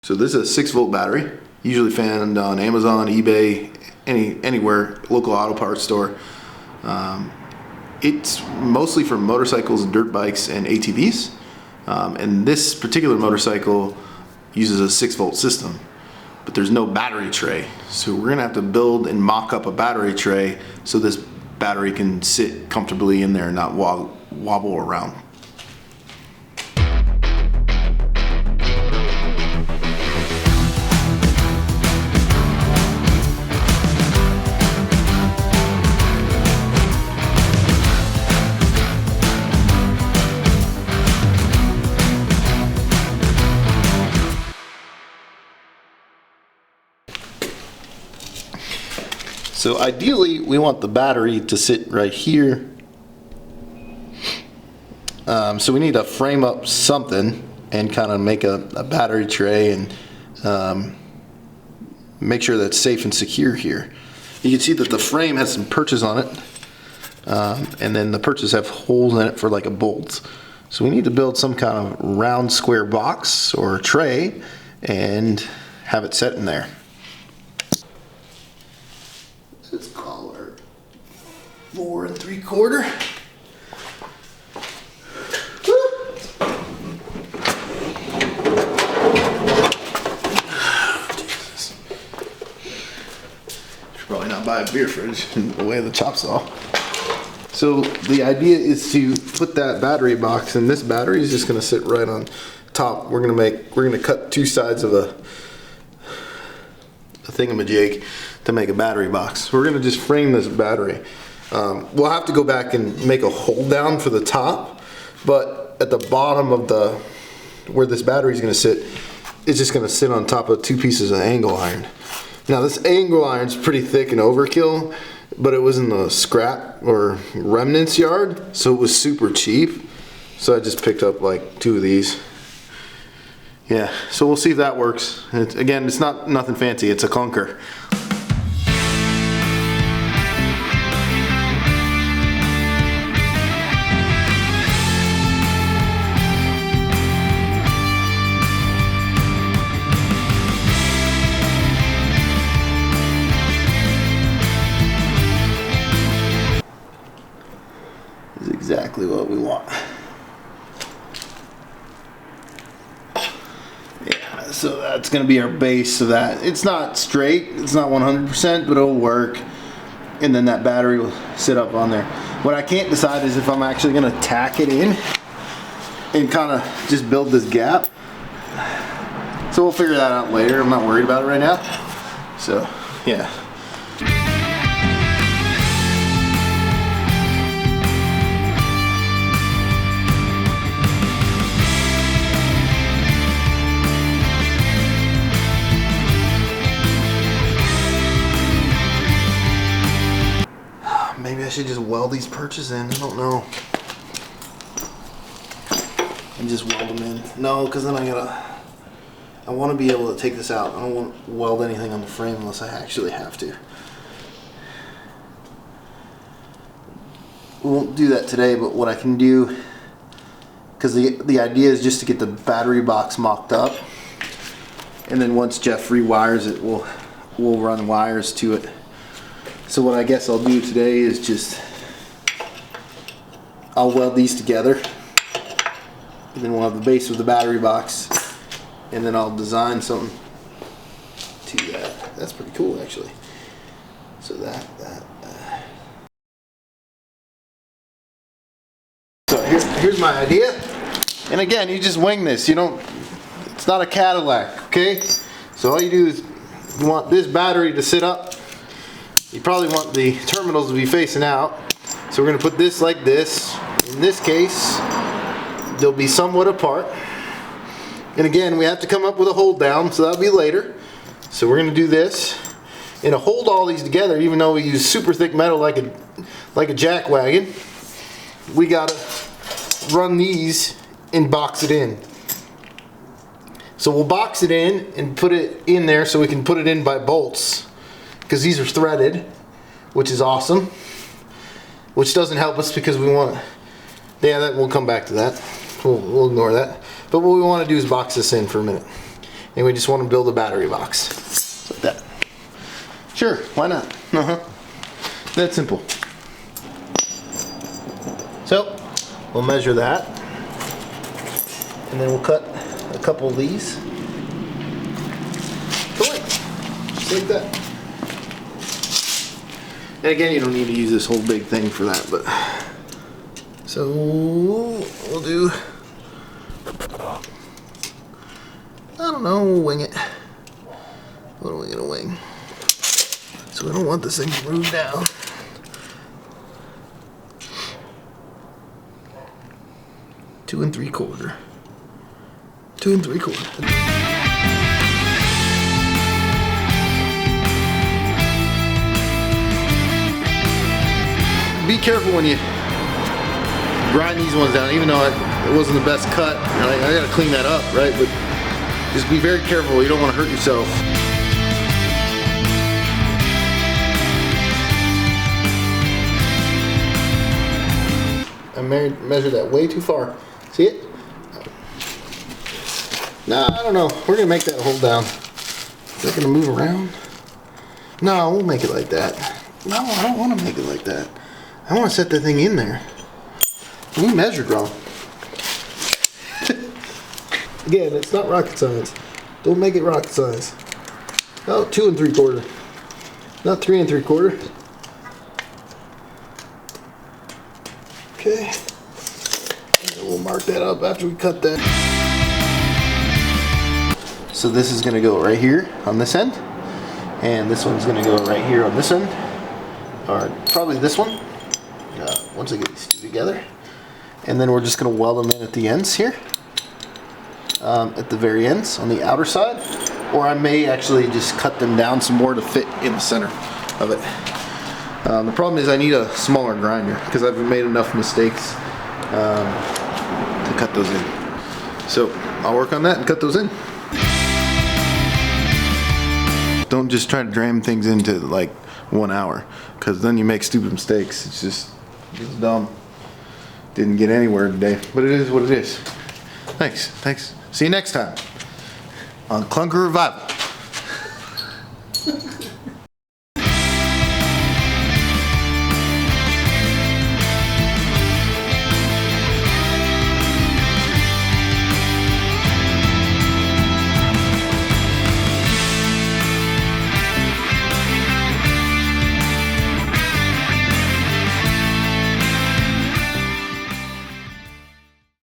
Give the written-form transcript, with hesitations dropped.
So this is a 6-volt battery, usually found on Amazon, eBay, anywhere, local auto parts store. It's mostly for motorcycles, dirt bikes, and ATVs. And this particular motorcycle uses a 6-volt system, but there's no battery tray. So we're gonna have to build and mock up a battery tray so this battery can sit comfortably in there and not wobble around. So ideally, we want the battery to sit right here. So we need to frame up something and kind of make a battery tray and make sure that's safe and secure here. You can see that the frame has some perches on it, and then the perches have holes in it for like a bolt. So we need to build some kind of round square box or tray and have it set in there. Let's call her 4 3/4. Jesus. Should probably not buy a beer fridge in the way of the chop saw. So the idea is to put that battery box, and this battery is just going to sit right on top. We're going to cut two sides of a thingamajig to make a battery box. We're going to just frame this battery. We'll have to go back and make a hold down for the top, but at the bottom of where this battery is going to sit, it's just going to sit on top of 2 pieces of angle iron. Now this angle iron is pretty thick and overkill, but it was in the scrap or remnants yard, so it was super cheap. So I just picked up like 2 of these. Yeah, so we'll see if that works. Again, it's nothing fancy, it's a Clunker. This is exactly what we want. So that's going to be our base. So that it's not straight, it's not 100%, but it'll work. And then that battery will sit up on there. What I can't decide is if I'm actually going to tack it in and kind of just build this gap. So we'll figure that out later. I'm not worried about it right now. So yeah. Maybe I should just weld these perches in. I don't know. And just weld them in. No, because then I want to be able to take this out. I don't want to weld anything on the frame unless I actually have to. We won't do that today, but what I can do, because the idea is just to get the battery box mocked up, and then once Jeff rewires it, we'll run wires to it. So what I guess I'll do today is I'll weld these together, and then we'll have the base of the battery box, and then I'll design something to that. That's pretty cool actually. So So here's my idea. And again, you just wing this. It's not a Cadillac, okay? So all you do is you want this battery to sit up. You probably want the terminals to be facing out. So we're going to put this like this. In this case, they'll be somewhat apart. And again, we have to come up with a hold down, so that'll be later. So we're going to do this. And to hold all these together, even though we use super thick metal like a jack wagon, we got to run these and box it in. So we'll box it in and put it in there so we can put it in by bolts, because these are threaded, which is awesome, which doesn't help us because we want, we'll come back to that. We'll ignore that. But what we want to do is box this in for a minute. and we just want to build a battery box. Just like that. Sure, why not? That simple. So, we'll measure that, and then we'll cut a couple of these. Just like that. And again, you don't need to use this whole big thing for that, but so we'll do, I don't know, we'll wing it. What are we gonna wing? So we don't want this thing to move down. Two and 3/4. 2 3/4. Be careful when you grind these ones down, even though it wasn't the best cut. I gotta clean that up, right? But just be very careful. You don't want to hurt yourself. I measured that way too far. See it? No, I don't know. We're gonna make that hold down. Is that gonna move around? No, we'll make it like that. No, I don't want to make it like that. I want to set that thing in there. We measured wrong. Again, it's not rocket science. Don't make it rocket science. Oh, 2 3/4. Not 3 3/4. Okay. And we'll mark that up after we cut that. So this is going to go right here on this end. And this one's going to go right here on this end. Or probably this one. Once I get these two together, and then we're just going to weld them in at the ends here, at the very ends on the outer side, or I may actually just cut them down some more to fit in the center of it. The problem is I need a smaller grinder because I've made enough mistakes to cut those in. So I'll work on that and cut those in. Don't just try to jam things into like 1 hour, because then you make stupid mistakes. It's dumb. Didn't get anywhere today, but it is what it is. Thanks. See you next time on Clunker Revival.